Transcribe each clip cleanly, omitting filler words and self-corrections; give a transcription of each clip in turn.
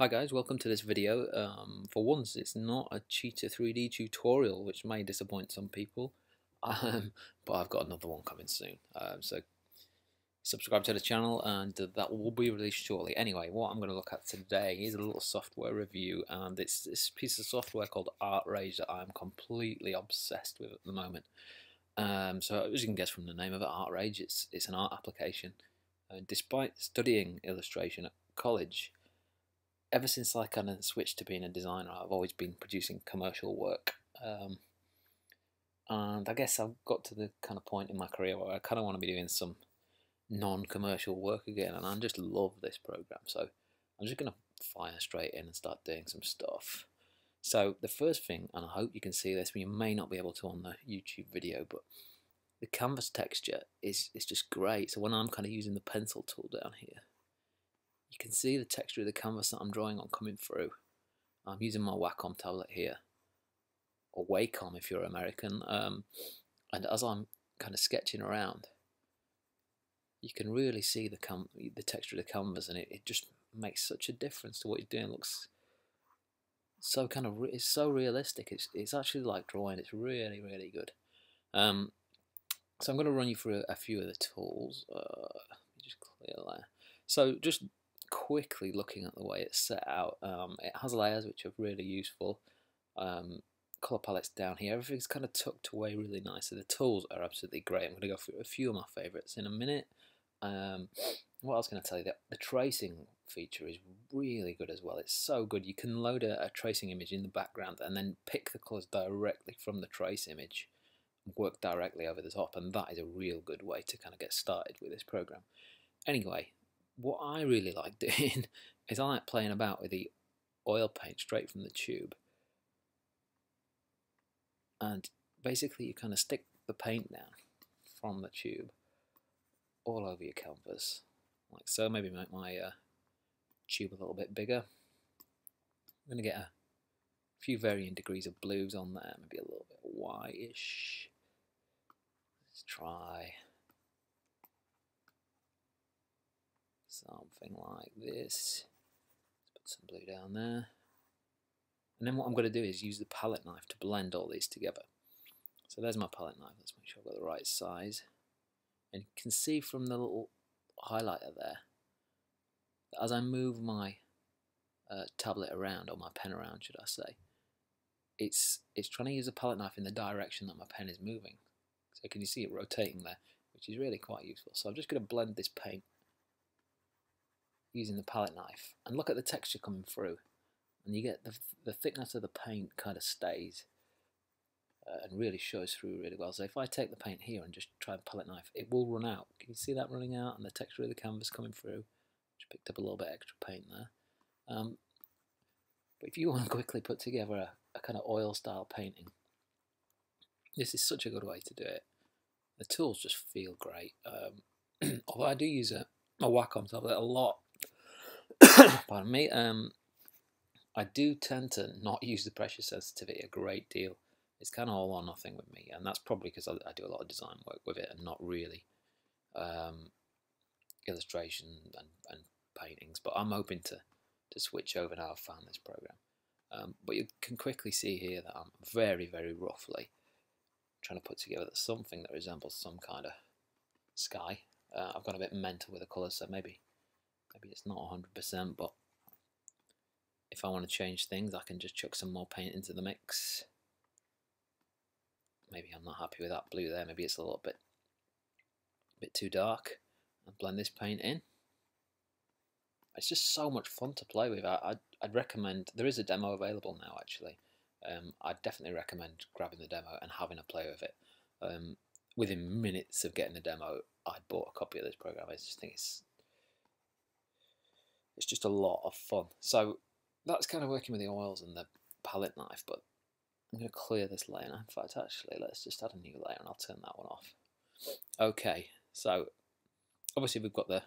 Hi guys, welcome to this video. For once, it's not a Cheetah 3D tutorial, which may disappoint some people, but I've got another one coming soon. So subscribe to the channel, and that will be released shortly. Anyway, what I'm going to look at today is a little software review, and it's this piece of software called Artrage that I'm completely obsessed with at the moment. So as you can guess from the name of it, Artrage, it's an art application. Despite studying illustration at college, ever since I kind of switched to being a designer, I've always been producing commercial work. And I guess I've got to the kind of point in my career where I kind of want to be doing some non-commercial work again, and I just love this program. So I'm just going to fire straight in and start doing some stuff. So the first thing, and I hope you can see this, but you may not be able to on the YouTube video, but the canvas texture is just great. So when I'm kind of using the pencil tool down here, you can see the texture of the canvas that I'm drawing on coming through. I'm using my Wacom tablet here, or Wacom if you're American, and as I'm kind of sketching around, you can really see the texture of the canvas, and it just makes such a difference to what you're doing. It looks so it's so realistic. It's actually like drawing. It's really good. So I'm going to run you through a few of the tools. Let me just clear that. So just quickly looking at the way it's set out, it has layers which are really useful. Color palettes down here, everything's kind of tucked away really nicely. The tools are absolutely great. I'm going to go through a few of my favorites in a minute. What I was going to tell you, that the tracing feature is really good as well. It's so good. You can load a tracing image in the background and then pick the colors directly from the trace image and work directly over the top, and that is a real good way to kind of get started with this program. Anyway, what I really like doing is I like playing about with the oil paint straight from the tube, and basically you kind of stick the paint down from the tube all over your canvas like so. Maybe make my tube a little bit bigger. I'm going to get a few varying degrees of blues on there, maybe a little bit whitish. Let's try something like this. Let's put some blue down there. And then what I'm going to do is use the palette knife to blend all these together. So there's my palette knife. Let's make sure I've got the right size. And you can see from the little highlighter there that as I move my tablet around, or my pen around should I say, it's trying to use the palette knife in the direction that my pen is moving. So can you see it rotating there, which is really quite useful. So I'm just going to blend this paint using the palette knife, and look at the texture coming through, and you get the thickness of the paint kind of stays and really shows through really well. So if I take the paint here and just try and palette knife, it will run out. Can you see that running out, and the texture of the canvas coming through? Just picked up a little bit extra paint there. But if you want to quickly put together a kind of oil style painting, this is such a good way to do it. The tools just feel great. Although I do use a Wacom tablet a lot, pardon me, I do tend to not use the pressure sensitivity a great deal. It's kind of all or nothing with me, and that's probably because I do a lot of design work with it and not really illustration and paintings. But I'm hoping to switch over now I've found this program. But you can quickly see here that I'm very roughly trying to put together something that resembles some kind of sky. I've got a bit mental with the colours, so maybe it's not 100%, but if I want to change things, I can just chuck some more paint into the mix. Maybe I'm not happy with that blue there. Maybe it's a little bit too dark. I'll blend this paint in. It's just so much fun to play with. I'd recommend, there is a demo available now actually. I'd definitely recommend grabbing the demo and having a play with it. Within minutes of getting the demo, I'd bought a copy of this program. I just think it's just a lot of fun. So that's kind of working with the oils and the palette knife, but I'm going to clear this layer. In fact, actually, let's just add a new layer and I'll turn that one off. Okay, so obviously we've got the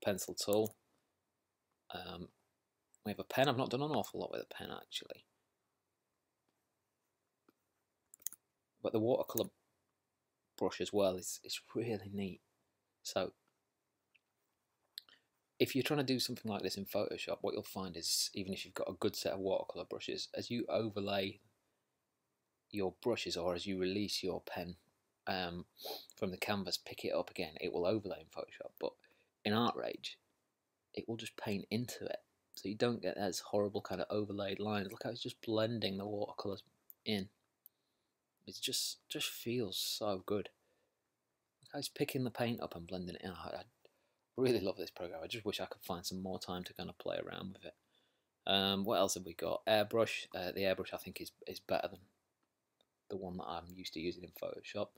pencil tool. We have a pen. I've not done an awful lot with a pen actually, but the watercolor brush as well is really neat. So if you're trying to do something like this in Photoshop, what you'll find is, even if you've got a good set of watercolor brushes, as you overlay your brushes, or as you release your pen from the canvas, pick it up again, it will overlay in Photoshop. But in Artrage, it will just paint into it, so you don't get those horrible kind of overlaid lines. Look how it's just blending the watercolors in. It just feels so good. Look how it's picking the paint up and blending it in. I really love this program. I just wish I could find some more time to kind of play around with it. What else have we got? Airbrush. The Airbrush I think is better than the one that I'm used to using in Photoshop.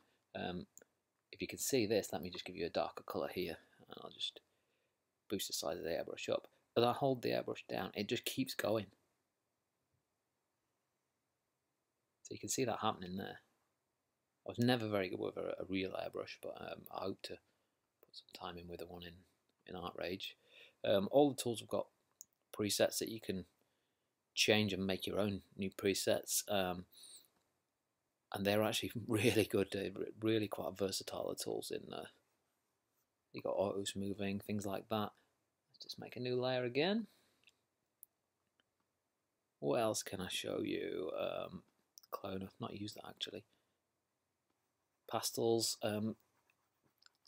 If you can see this, let me just give you a darker colour here, and I'll just boost the size of the airbrush up. As I hold the airbrush down, it just keeps going. So you can see that happening there. I was never very good with a real airbrush, but I hope to put some time in with the one in Artrage. All the tools have got presets that you can change and make your own new presets. And they're actually really good. They're really quite versatile, the tools in there. You got auto smoothing, things like that. Let's just make a new layer again. What else can I show you? Clone, I've not used that actually. Pastels.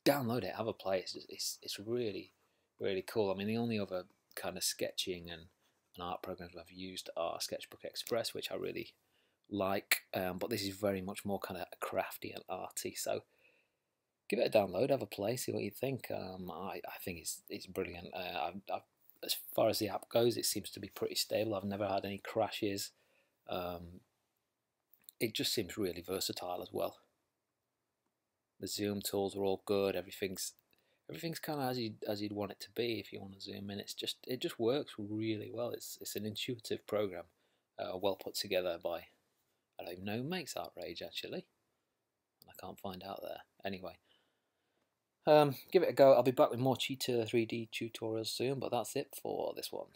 Download it, have a play. It's really, really cool. I mean, the only other kind of sketching and art programs I've used are Sketchbook Express, which I really like, but this is very much more kind of crafty and arty, so give it a download, have a play, see what you think. I think it's brilliant. As far as the app goes, it seems to be pretty stable. I've never had any crashes. It just seems really versatile as well. The zoom tools are all good. Everything's kind of as you'd want it to be. If you want to zoom in, it just works really well. It's an intuitive program, well put together by, I don't even know who makes Artrage actually. I can't find out there. Anyway, give it a go. I'll be back with more Cheetah 3D tutorials soon, but that's it for this one.